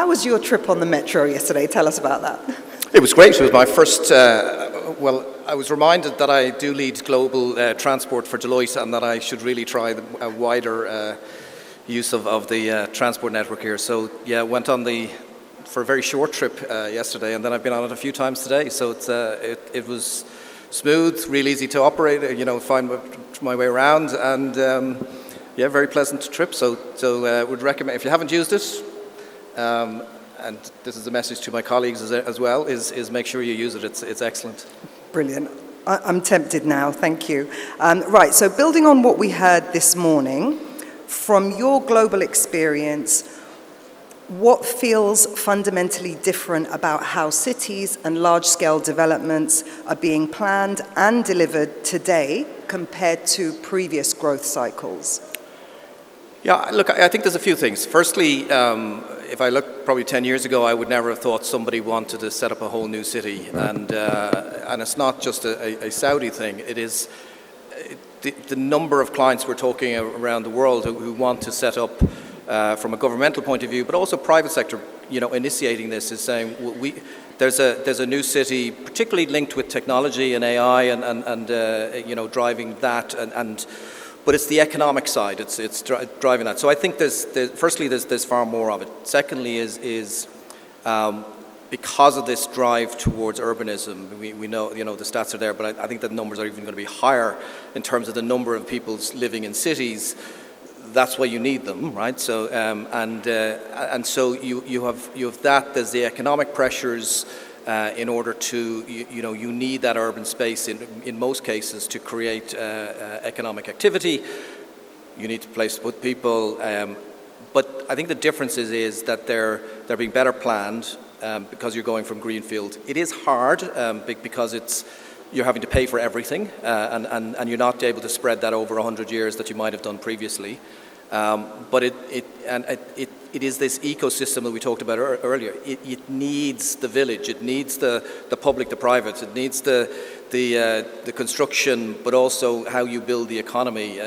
How was your trip on the metro yesterday? Tell us about that. It was great. It was my first, I was reminded that I do lead global transport for Deloitte and that I should really try a wider use of the transport network here. So yeah, went on for a very short trip yesterday, and then I've been on it a few times today. So it was smooth, real easy to operate, find my way around, and very pleasant trip. So would recommend, if you haven't used it, and this is a message to my colleagues as well, is make sure you use it. It's excellent. Brilliant. I'm tempted now, thank you. Right, so building on what we heard this morning, from your global experience, what feels fundamentally different about how cities and large-scale developments are being planned and delivered today compared to previous growth cycles? Yeah, look, I think there's a few things. Firstly, if I look probably 10 years ago, I would never have thought somebody wanted to set up a whole new city. And it's not just a Saudi thing. It is the number of clients we're talking around the world who want to set up from a governmental point of view, but also private sector, initiating this is saying there's a new city, particularly linked with technology and AI and driving that but it's the economic side. It's driving that. So I think there's far more of it. Secondly, is because of this drive towards urbanism, we know the stats are there, but I think the numbers are even going to be higher in terms of the number of people living in cities. That's why you need them, right? So and so you have that. There's the economic pressures. In order to, you need that urban space in most cases to create economic activity. You need a place to put people. But I think the difference is that they're being better planned because you're going from greenfield. It is hard because you're having to pay for everything and you're not able to spread that over 100 years that you might have done previously. But it is this ecosystem that we talked about earlier. It needs the village, it needs the public, the private, it needs the construction, but also how you build the economy.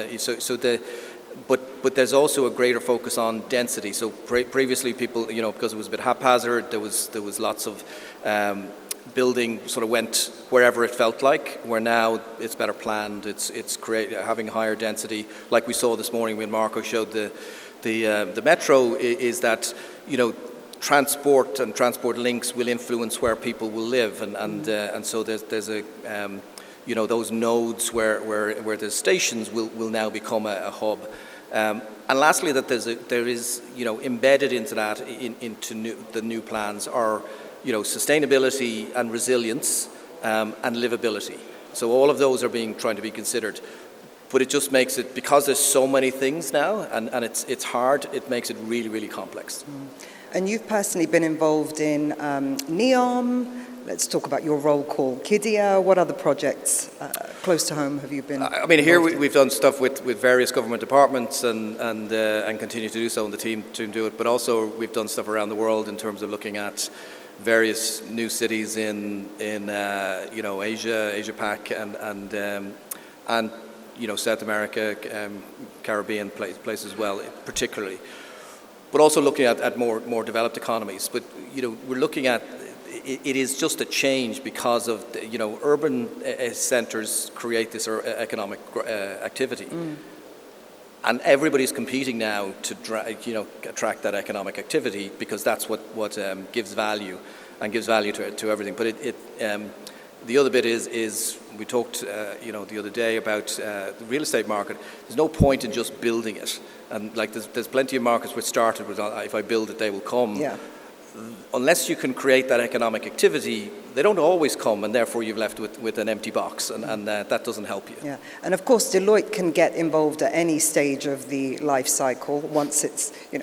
But there's also a greater focus on density. So previously, people, because it was a bit haphazard, there was lots of building sort of went wherever it felt like, where now it's better planned, it's having higher density. Like we saw this morning when Marco showed the metro, is that, transport and transport links will influence where people will live, and so there's a those nodes where there's stations will now become a hub. And lastly, that there is embedded into that into the new plans are sustainability and resilience and livability. So all of those are trying to be considered. But it just makes it, because there's so many things now and it's hard, it makes it really, really complex. And you've personally been involved in NEOM. Let's talk about your role called Kidia. What other projects close to home have you been I mean, here we've done stuff with various government departments and continue to do so, and the team do it. But also we've done stuff around the world in terms of looking at various new cities in Asia Pac and South America, Caribbean places as well, particularly. But also looking at more developed economies. But we're looking at it is just a change because of urban centres create this economic activity. And everybody's competing now to attract that economic activity, because that's what gives value and gives value to everything. But the other bit is we talked the other day about the real estate market. There's no point in just building it, and there's plenty of markets which started with if I build it they will come. Yeah. Unless you can create that economic activity, they don't always come, and therefore you're left with an empty box, and that doesn't help you. Yeah, and of course Deloitte can get involved at any stage of the life cycle once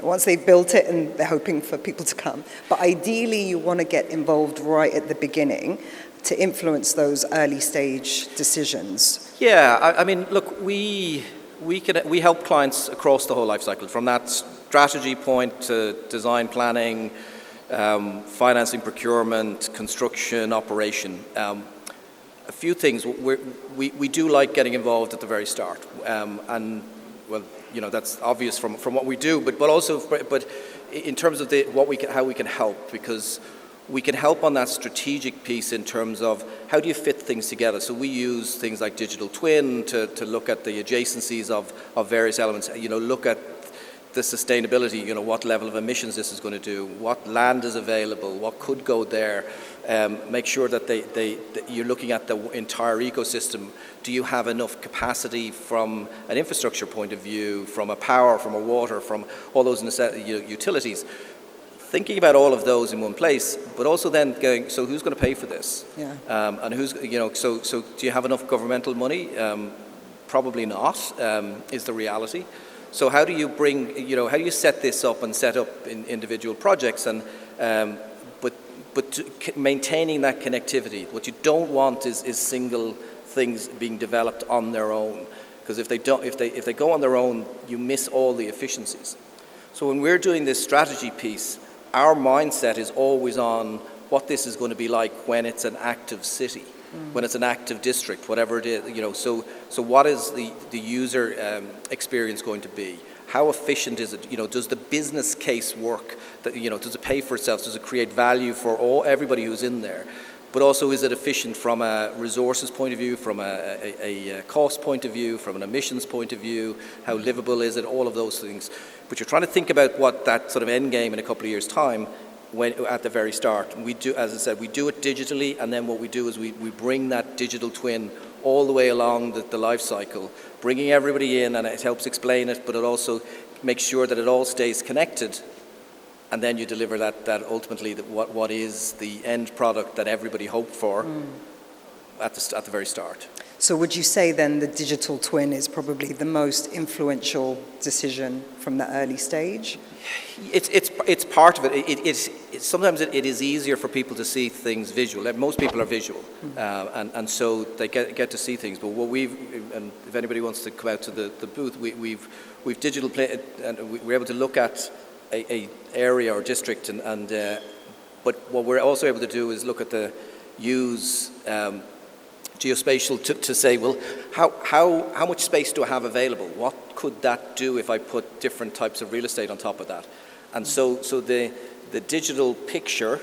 once they've built it and they're hoping for people to come. But ideally, you want to get involved right at the beginning to influence those early stage decisions. Yeah, I mean, look, we help clients across the whole life cycle, from that strategy point to design, planning, financing, procurement, construction, operation. A few things. We do like getting involved at the very start, and well, that's obvious from what we do. But in terms of how we can help, because we can help on that strategic piece in terms of how do you fit things together. So we use things like digital twin to look at the adjacencies of various elements. Look at the sustainability, what level of emissions this is going to do, what land is available, what could go there. Make sure that you're looking at the entire ecosystem. Do you have enough capacity from an infrastructure point of view, from a power, from a water, from all those utilities? Thinking about all of those in one place, but also then going, so who's going to pay for this? Yeah. And who's, so do you have enough governmental money? Probably not, is the reality. So how do you how do you set this up and set up in individual projects, and maintaining that connectivity? What you don't want is single things being developed on their own, because if they go on their own, you miss all the efficiencies. So when we're doing this strategy piece, our mindset is always on what this is going to be like when it's an active city, when it's an active district, whatever it is. So what is the user experience going to be? How efficient is it? Does the business case work? Does it pay for itself? Does it create value for everybody who's in there? But also, is it efficient from a resources point of view, from a cost point of view, from an emissions point of view? How livable is it? All of those things. But you're trying to think about what that sort of end game in a couple of years' time, at the very start. We do, as I said, we do it digitally, and then what we do is we bring that digital twin all the way along the life cycle, bringing everybody in, and it helps explain it, but it also makes sure that it all stays connected. And then you deliver that ultimately what is the end product that everybody hoped for at the very start. So would you say then the digital twin is probably the most influential decision from the early stage? It's part of it. Sometimes it is easier for people to see things visual. Most people are visual, and so they get to see things. But what and if anybody wants to come out to the booth, we've digital play, and we're able to look at a area or district, but what we're also able to do is look at use geospatial to say, well, how much space do I have available? What could that do if I put different types of real estate on top of that? And so the digital picture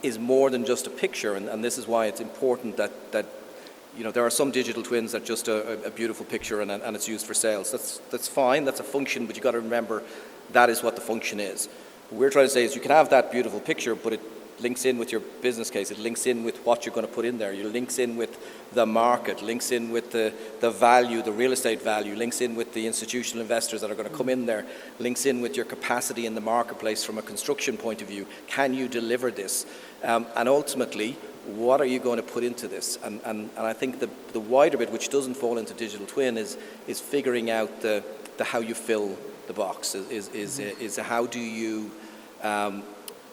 is more than just a picture, and this is why it's important that there are some digital twins that just a beautiful picture and it's used for sales. That's fine, that's a function, but you've got to remember that is what the function is. What we're trying to say is you can have that beautiful picture, but it links in with your business case, it links in with what you're going to put in there, it links in with the market, links in with the value, the real estate value, links in with the institutional investors that are going to come in there, links in with your capacity in the marketplace from a construction point of view. Can you deliver this? And ultimately, what are you going to put into this? And I think the wider bit, which doesn't fall into digital twin, is figuring out the how you fill the box, is how do you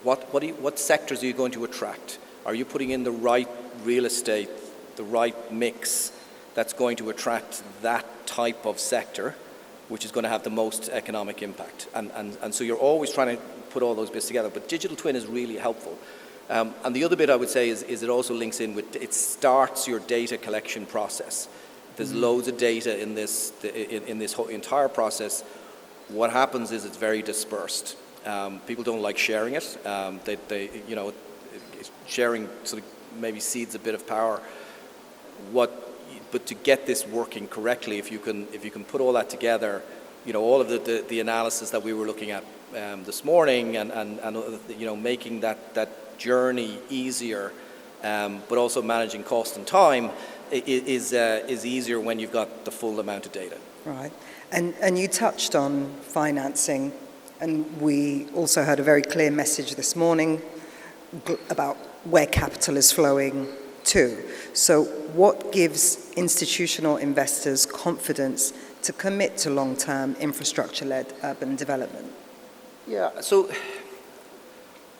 what sectors are you going to attract? Are you putting in the right real estate, the right mix that's going to attract that type of sector, which is going to have the most economic impact? And so you're always trying to put all those bits together. But digital twin is really helpful. And the other bit I would say is it also links in with, it starts your data collection process. There's loads of data in this whole entire process. What happens is it's very dispersed. People don't like sharing it. Sharing sort of maybe cedes a bit of power. But to get this working correctly, if you can put all that together, all of the analysis that we were looking at this morning, and making that journey easier, but also managing cost and time is easier when you've got the full amount of data. Right, and you touched on financing. And we also heard a very clear message this morning about where capital is flowing to. So what gives institutional investors confidence to commit to long-term infrastructure-led urban development? Yeah, so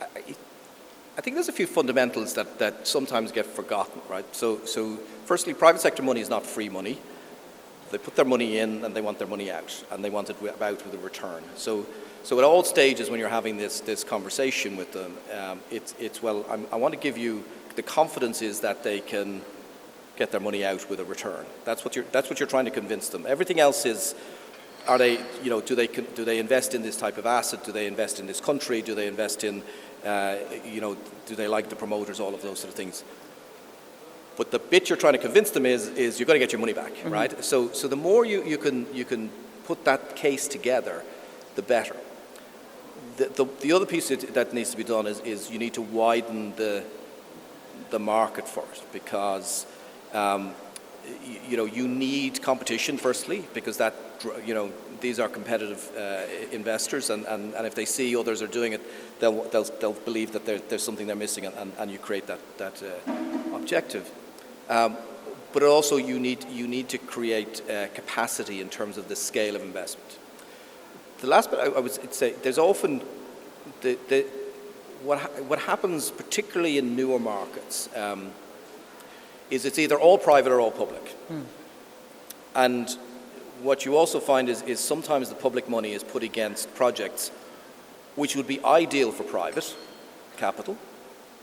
I think there's a few fundamentals that sometimes get forgotten, right? So firstly, private sector money is not free money. They put their money in and they want their money out, and they want it out with a return. So at all stages when you're having this conversation with them, I want to give you the confidence is that they can get their money out with a return. That's what you're trying to convince them. Everything else is are they, do they invest in this type of asset? Do they invest in this country? Do they invest in, do they like the promoters? All of those sort of things. But the bit you're trying to convince them is you're going to get your money back, right? So the more you can put that case together, the better. The other piece that needs to be done is you need to widen the market for it, because you need competition firstly, because that these are competitive investors, and if they see others are doing it, they'll believe that there's something they're missing, and you create that objective. But also you need to create capacity in terms of the scale of investment. The last bit I would say, there's often what happens particularly in newer markets is it's either all private or all public. And what you also find is sometimes the public money is put against projects which would be ideal for private capital.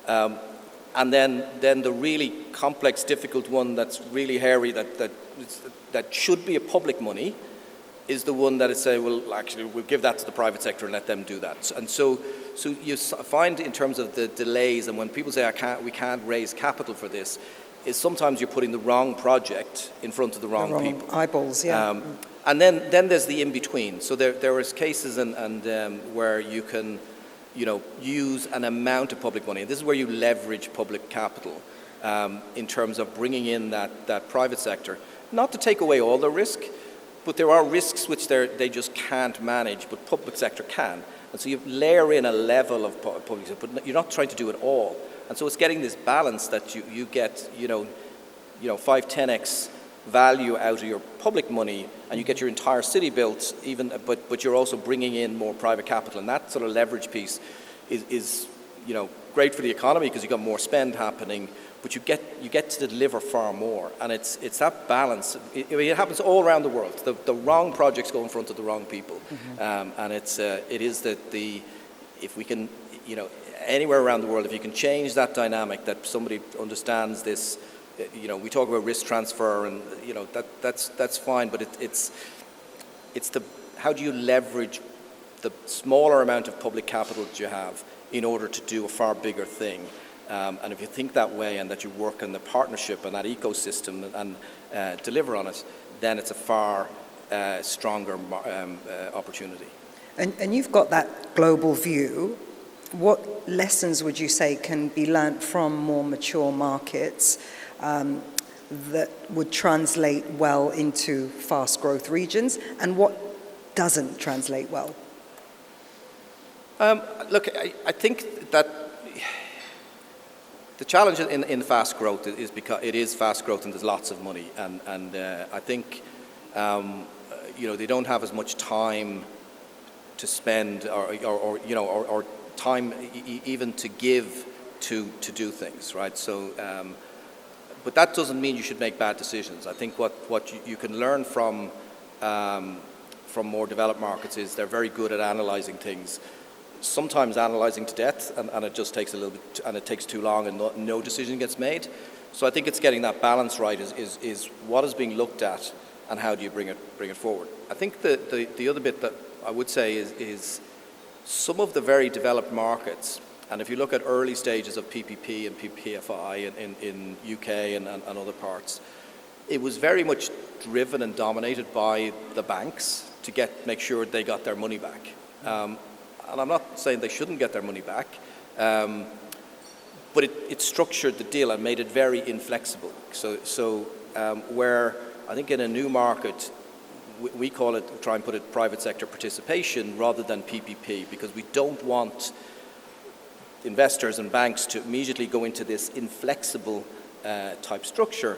And then the really complex, difficult one that's really hairy, that should be a public money, is the one that is say, well, actually, we'll give that to the private sector and let them do that. And so you find in terms of the delays, and when people say we can't raise capital for this, is sometimes you're putting the wrong project in front of the wrong people. Eyeballs, yeah. And then there's the in-between. So there is cases and where you can use an amount of public money. And this is where you leverage public capital in terms of bringing in that private sector, not to take away all the risk, but there are risks which they just can't manage, but public sector can. And so you layer in a level of public sector, but you're not trying to do it all. And so it's getting this balance that you get 5-10x value out of your public money, and you get your entire city built, but you're also bringing in more private capital, and that sort of leverage piece is great for the economy because you've got more spend happening, but you get to deliver far more, and it's that balance. It happens all around the world. The wrong projects go in front of the wrong people, and it is that if we can anywhere around the world, if you can change that dynamic, that somebody understands this. We talk about risk transfer, and that's fine, but it's the how do you leverage the smaller amount of public capital that you have in order to do a far bigger thing, and if you think that way and that you work in the partnership and that ecosystem and deliver on it, then it's a far stronger opportunity. And you've got that global view. What lessons would you say can be learnt from more mature markets that would translate well into fast growth regions, and what doesn't translate well? Look, I think that the challenge in fast growth is because it is fast growth and there's lots of money, and I think they don't have as much time to spend or time even to give to do things, right? So, but that doesn't mean you should make bad decisions. I think what you can learn from more developed markets is they're very good at analyzing things. Sometimes analyzing to death, and it just takes a little bit, and it takes too long, and no decision gets made. So I think it's getting that balance right. Is what is being looked at, and how do you bring it forward? I think the other bit that I would say is some of the very developed markets, and if you look at early stages of PPP and PPFI in UK and other parts, it was very much driven and dominated by the banks to make sure they got their money back. And I'm not saying they shouldn't get their money back, but it structured the deal and made it very inflexible. So where I think in a new market, we call it, try and put it, private sector participation rather than PPP, because we don't want investors and banks to immediately go into this inflexible type structure.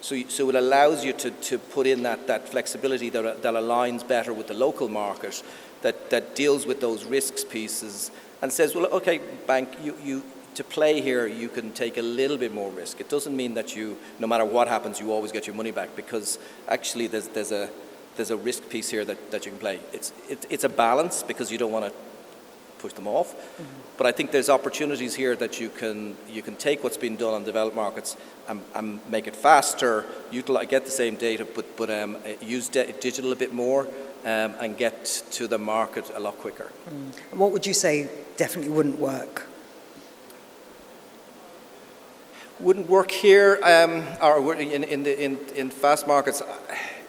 So it allows you to put in that flexibility that aligns better with the local market, that deals with those risks pieces and says, well, okay, bank, you to play here, you can take a little bit more risk. It doesn't mean that no matter what happens, you always get your money back, because actually there's a risk piece here that you can play. It's a balance, because you don't want to push them off. Mm-hmm. But I think there's opportunities here that you can take what's been done on developed markets and make it faster, get the same data, but use digital a bit more, and get to the market a lot quicker. What would you say definitely wouldn't work? Wouldn't work here, or in fast markets.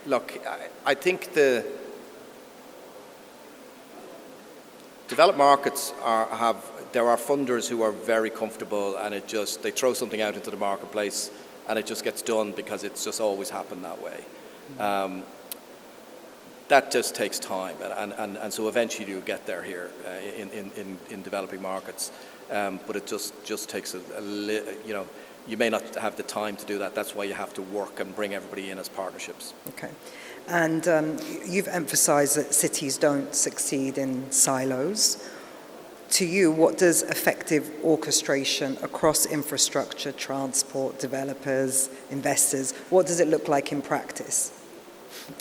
Look, I think the developed markets there are funders who are very comfortable, and they throw something out into the marketplace, and it just gets done because it's just always happened that way. That just takes time, and so eventually you get there here in developing markets, but it just takes you may not have the time to do that. That's why you have to work and bring everybody in as partnerships. Okay. And you've emphasized that cities don't succeed in silos. To you, what does effective orchestration across infrastructure, transport, developers, investors, what does it look like in practice?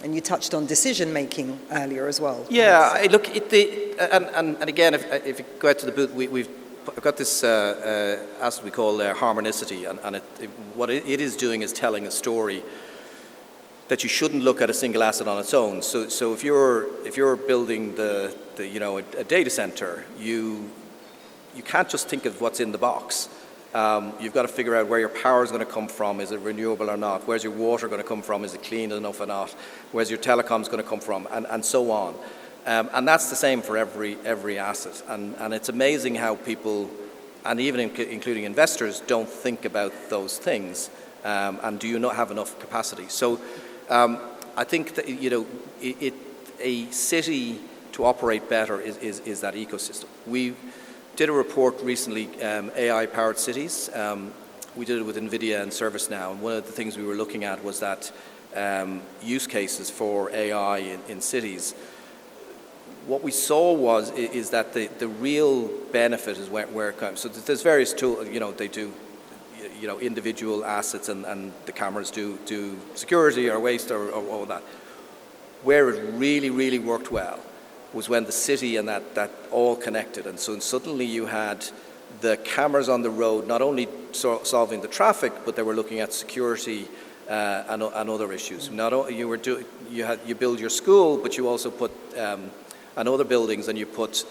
And you touched on decision making earlier as well. Yeah, look, and again, if you go out to the booth, we've got this asset we call harmonicity, and what it is doing is telling a story that you shouldn't look at a single asset on its own. So if you're building a data center, you can't just think of what's in the box. You've got to figure out where your power is going to come from. Is it renewable or not? Where's your water going to come from? Is it clean enough or not? Where's your telecoms going to come from? And so on. And that's the same for every asset. And it's amazing how people, and even including investors, don't think about those things. And do you not have enough capacity? So I think that a city to operate better is that ecosystem. We did a report recently, AI-powered cities. We did it with NVIDIA and ServiceNow, and one of the things we were looking at was that use cases for AI in cities. What we saw is that the real benefit is where it comes. So there's various tools, they do individual assets, and the cameras do security or waste or all that. Where it really worked well was when the city and that all connected, and so suddenly you had the cameras on the road not only solving the traffic, but they were looking at security and other issues. Not only you build your school, but you also put and other buildings, and you put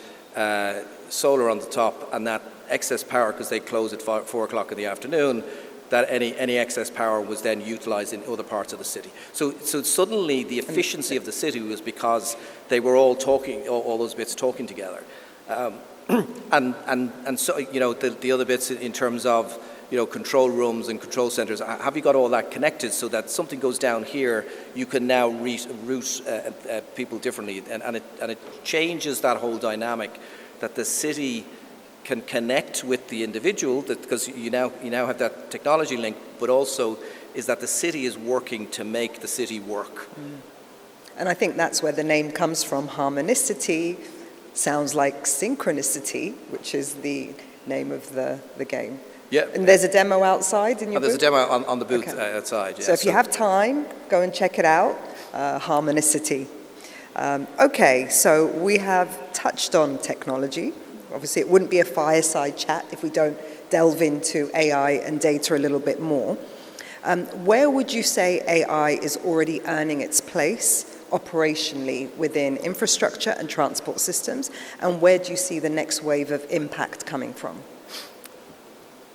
solar on the top, and that excess power, because they close at 4 o'clock in the afternoon, that any excess power was then utilized in other parts of the city. So suddenly the efficiency of the city was because they were all talking, all those bits talking together. And so, the other bits in terms of, control rooms and control centers, have you got all that connected so that something goes down here, you can now route people differently, and it changes that whole dynamic, that the city can connect with the individual, because you now have that technology link, but also is that the city is working to make the city work. And I think that's where the name comes from. Harmonicity sounds like synchronicity, which is the name of the game. Yeah. And there's a demo outside in your There's booth? a demo on the booth outside. Yeah. So if you have time, go and check it out, Harmonicity. Okay, so we have touched on technology. Obviously, it wouldn't be a fireside chat if we don't delve into AI and data a little bit more. Where would you say AI is already earning its place operationally within infrastructure and transport systems, and where do you see the next wave of impact coming from?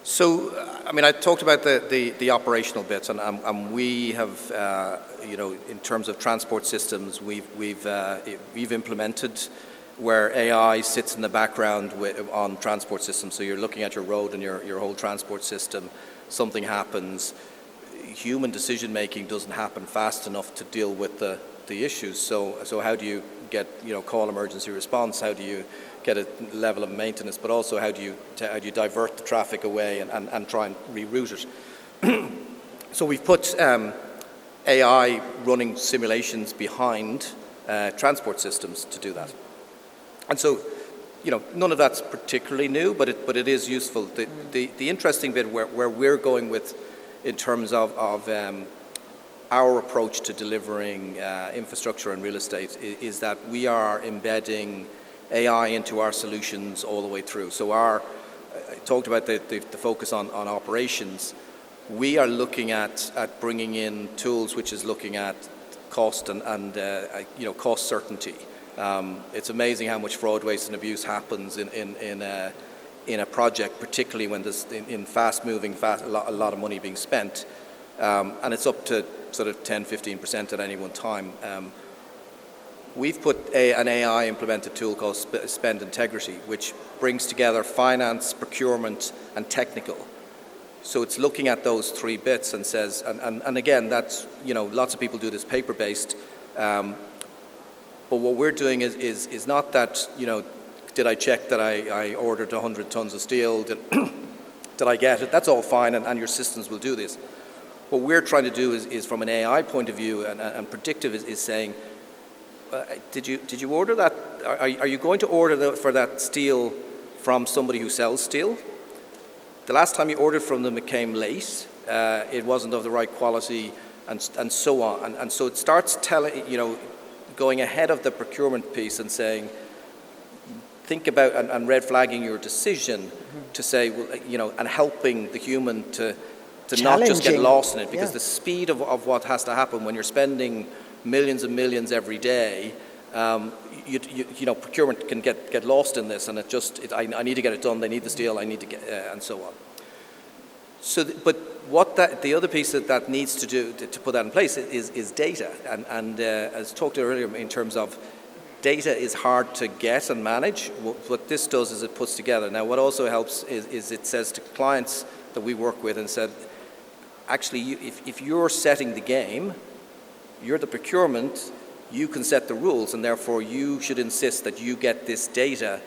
So, I talked about the operational bits, and we have, in terms of transport systems, we've implemented where AI sits in the background on transport systems. So you're looking at your road and your whole transport system. Something happens. Human decision making doesn't happen fast enough to deal with the issues. So how do you get call emergency response? How do you get a level of maintenance? But also how do you divert the traffic away and try and reroute it? So we've put AI running simulations behind transport systems to do that. And so, none of that's particularly new, but it is useful. The interesting bit where we're going with, in terms of our approach to delivering infrastructure and real estate, is that we are embedding AI into our solutions all the way through. So I talked about the focus on operations. We are looking at bringing in tools which is looking at cost and cost certainty. It's amazing how much fraud, waste, and abuse happens in a project, particularly when there's in fast-moving, a lot of money being spent, and it's up to sort of 10-15% at any one time. We've put an AI implemented tool called Spend Integrity, which brings together finance, procurement, and technical. So it's looking at those three bits and says, and again, that's, lots of people do this paper-based, but what we're doing is not that, did I check that I ordered 100 tons of steel, did I get it? That's all fine, and your systems will do this. What we're trying to do is from an AI point of view and predictive is saying, did you order that? Are you going to order for that steel from somebody who sells steel? The last time you ordered from them, it came late. It wasn't of the right quality, and so on. And so it starts going ahead of the procurement piece and saying, think about and red flagging your decision to say, well, and helping the human to not just get lost in it, because the speed of what has to happen when you're spending millions and millions every day, procurement can get lost in this, and I need to get it done. They need the steel. I need to get and so on. So, but the other piece that needs to do to put that in place is data, and as talked earlier in terms of data is hard to get and manage. What this does is it puts together. Now, what also helps is it says to clients that we work with and said, actually, if you're setting the game, you're the procurement, you can set the rules, and therefore you should insist that you get this data,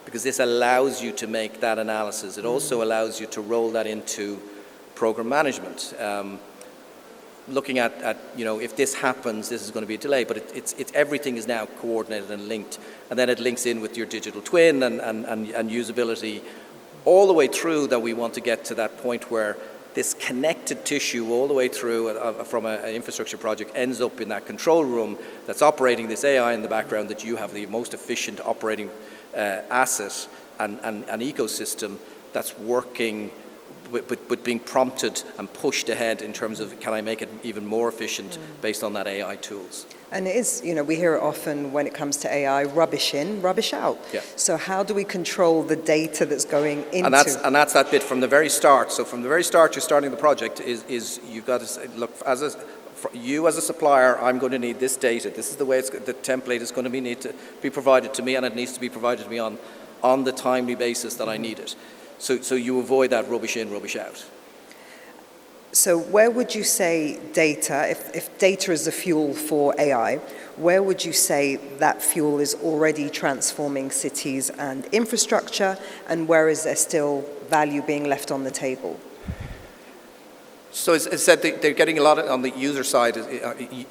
because this allows you to make that analysis. It also allows you to roll that into program management. Looking at if this happens, this is going to be a delay, but it's everything is now coordinated and linked, and then it links in with your digital twin and usability all the way through, that we want to get to that point where this connected tissue all the way through from an infrastructure project ends up in that control room that's operating this AI in the background, that you have the most efficient operating asset and ecosystem that's working, but being prompted and pushed ahead in terms of, can I make it even more efficient based on that AI tools? And it is, we hear it often when it comes to AI, rubbish in, rubbish out. Yeah. So how do we control the data that's going into? And that's that bit from the very start. So from the very start, you're starting the project, is you've got to say, look, you as a supplier, I'm going to need this data. This is the way the template is going to need to be provided to me, and it needs to be provided to me on the timely basis that I need it. So you avoid that rubbish in, rubbish out. So where would you say data, if data is the fuel for AI, where would you say that fuel is already transforming cities and infrastructure, and where is there still value being left on the table? So as I said, they're getting a lot on the user side, and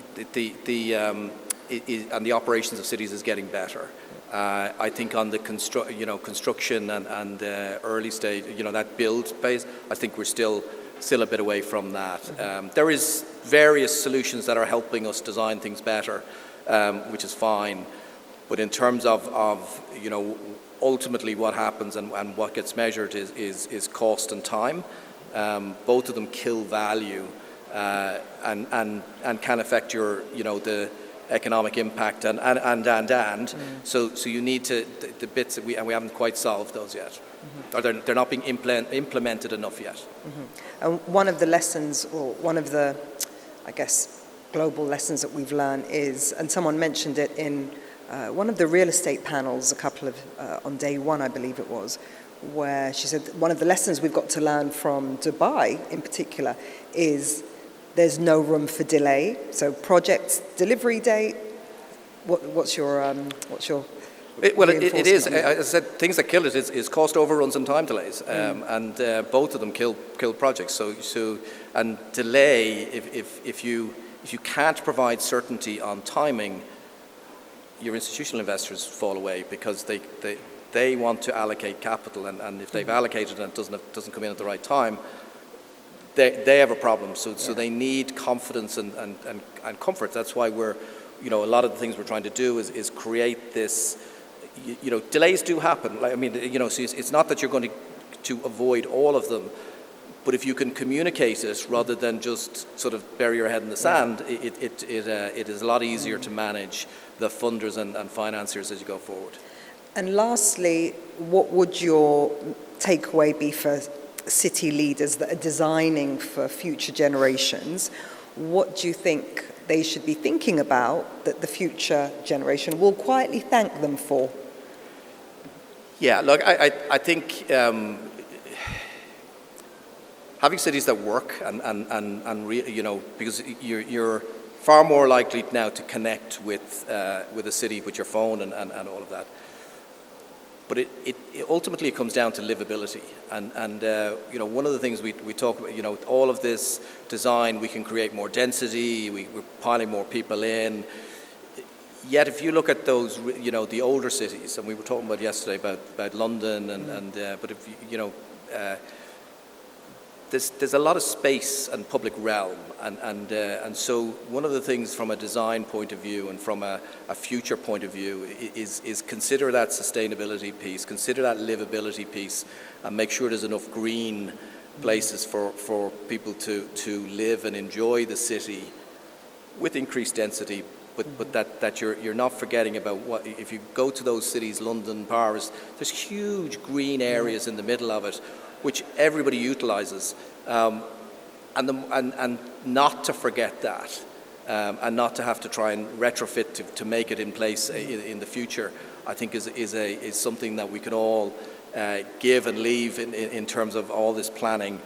the operations of cities is getting better. I think on the construction and early stage, that build phase, I think we're still a bit away from that. There is various solutions that are helping us design things better, which is fine. But in terms of ultimately what happens and what gets measured is cost and time. Both of them kill value and can affect your the economic impact and. So you need to the bits that we haven't quite solved those yet. Or they're not being implemented enough yet. And one of the lessons, or one of the, I guess, global lessons that we've learned is, and someone mentioned it in one of the real estate panels on day one, I believe it was, where she said one of the lessons we've got to learn from Dubai in particular is there's no room for delay. So project delivery date, what's your it is. As I said, things that kill it is cost overruns and time delays, and both of them kill projects. So and delay, if you can't provide certainty on timing, your institutional investors fall away, because they want to allocate capital, and if they've allocated and it doesn't come in at the right time, they have a problem. So they need confidence and comfort. That's why we're, a lot of the things we're trying to do is create this. Delays do happen. So it's not that you're going to avoid all of them, But if you can communicate it rather than just sort of bury your head in the sand, it is a lot easier to manage the funders and financiers as you go forward. And lastly, what would your takeaway be for city leaders that are designing for future generations? What do you think they should be thinking about that the future generation will quietly thank them for? Yeah, look, I think having cities that work because you're far more likely now to connect with a city with your phone and all of that. But it ultimately comes down to livability, and one of the things we talk about, all of this design, we can create more density, we're piling more people in. Yet if you look at those, the older cities, and we were talking about yesterday about London, but if there's a lot of space and public realm, and so one of the things from a design point of view and from a future point of view is consider that sustainability piece, consider that livability piece, and make sure there's enough green places for people to live and enjoy the city with increased density. But that you're not forgetting about what, if you go to those cities, London, Paris, there's huge green areas in the middle of it, which everybody utilises, and not to forget that, and not to have to try and retrofit to make it in place in the future, I think is something that we can all give and leave in terms of all this planning.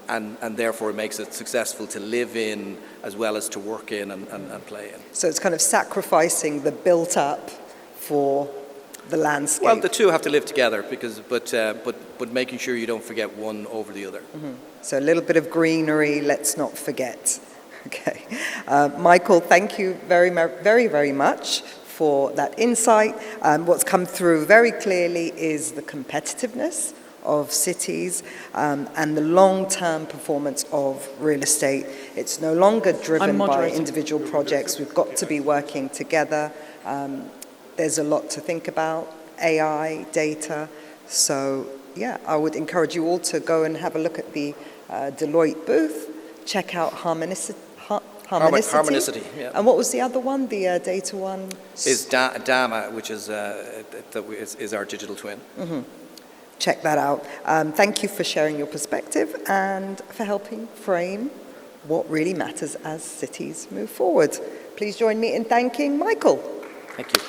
And therefore it makes it successful to live in as well as to work in and play in. So it's kind of sacrificing the built up for the landscape. Well, the two have to live together, but making sure you don't forget one over the other. Mm-hmm. So a little bit of greenery, let's not forget. Okay. Michael, thank you very, very, very much for that insight. What's come through very clearly is the competitiveness of cities and the long-term performance of real estate. It's no longer driven by individual projects. We've got to be working together. There's a lot to think about, AI, data. So yeah, I would encourage you all to go and have a look at the Deloitte booth, check out Harmonicity. Yeah. And what was the other one, the data one? Is DAMA, which is our digital twin. Mm-hmm. Check that out. Thank you for sharing your perspective and for helping frame what really matters as cities move forward. Please join me in thanking Michael. Thank you.